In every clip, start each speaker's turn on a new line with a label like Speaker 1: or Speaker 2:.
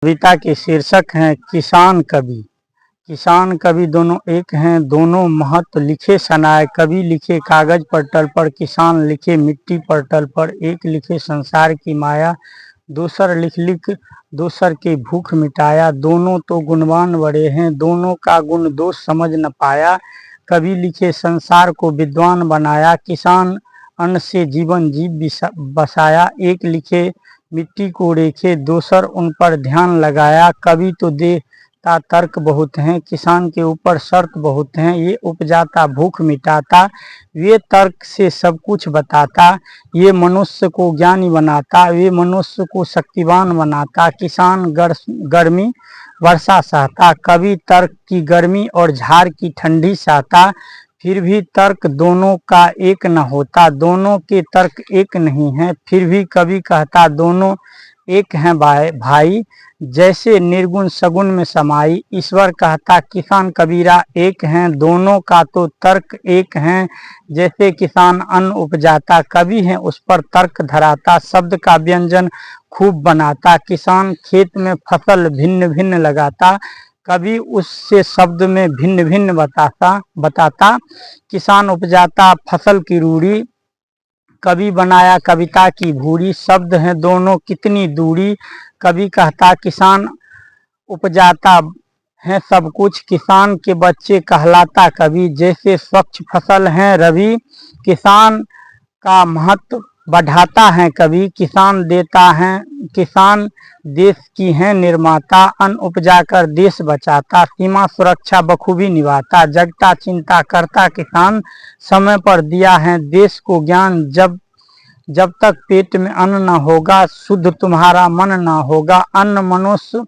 Speaker 1: कविता के शीर्षक हैं किसान कवि। किसान कवि दोनों एक हैं, दोनों महत लिखे सनाए। कवि लिखे कागज पर तल पर, किसान लिखे मिट्टी पर तल पर। एक लिखे संसार की माया, दूसर लिख लिख दूसर के भूख मिटाया। दोनों तो गुणवान बड़े हैं, दोनों का गुण दोष समझ न पाया। कवि लिखे संसार को विद्वान बनाया, किसान अन्न से जीवन जीव बसाया। एक लिखे मिट्टी को रेखे, दोसर उन पर ध्यान लगाया। कवि तो देता तर्क बहुत हैं, किसान के ऊपर शर्त बहुत हैं। ये उपजाता भूख मिटाता, वे तर्क से सब कुछ बताता। ये मनुष्य को ज्ञानी बनाता, वे मनुष्य को शक्तिवान बनाता। किसान गर्मी वर्षा सहता, कवि तर्क की गर्मी और झाड़ की ठंडी सहता। फिर भी तर्क दोनों का एक न होता, दोनों के तर्क एक नहीं है। फिर भी कवि कहता दोनों एक हैं भाई, जैसे निर्गुण सगुण में समाई। ईश्वर कहता किसान कबीरा एक हैं, दोनों का तो तर्क एक हैं। जैसे किसान अन्न उपजाता, कवि है उस पर तर्क धराता। शब्द का व्यंजन खूब बनाता, किसान खेत में फसल भिन्न भिन्न लगाता। कवि उससे शब्द में भिन्न भिन्न बताता। किसान उपजाता फसल की रूढ़ी, कवि बनाया कविता की भूरी। शब्द हैं दोनों कितनी दूरी, कवि कहता किसान उपजाता है सब कुछ। किसान के बच्चे कहलाता कवि, जैसे स्वच्छ फसल है रवि। किसान का महत्व बढ़ाता है कवि, किसान देता है, किसान देश की है निर्माता। अन्न उपजाकर देश बचाता, सीमा सुरक्षा बखूबी निभाता। जगता चिंता करता किसान, समय पर दिया है देश को ज्ञान। जब तक पेट में अन्न न होगा, शुद्ध तुम्हारा मन न होगा। अन्न मनुष्य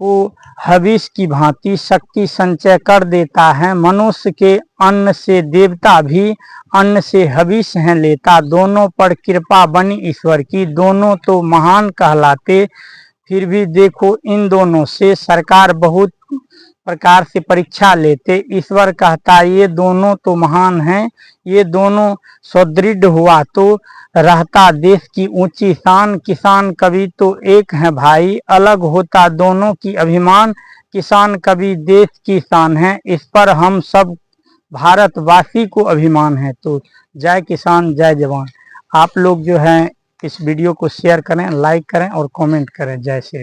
Speaker 1: को हविष की भांति शक्ति संचय कर देता है। मनुष्य के अन्न से देवता भी अन्न से हविष है लेता। दोनों पर कृपा बनी ईश्वर की, दोनों तो महान कहलाते। फिर भी देखो इन दोनों से सरकार बहुत प्रकार से परीक्षा लेते। ईश्वर कहता ये दोनों तो महान हैं, ये दोनों सुदृढ़ हुआ तो रहता देश की ऊंची शान। किसान कवि तो एक है भाई, अलग होता दोनों की अभिमान। किसान कवि देश की शान है, इस पर हम सब भारतवासी को अभिमान है। तो जय किसान जय जवान। आप लोग जो हैं इस वीडियो को शेयर करें, लाइक करें और कमेंट करें। जय श्री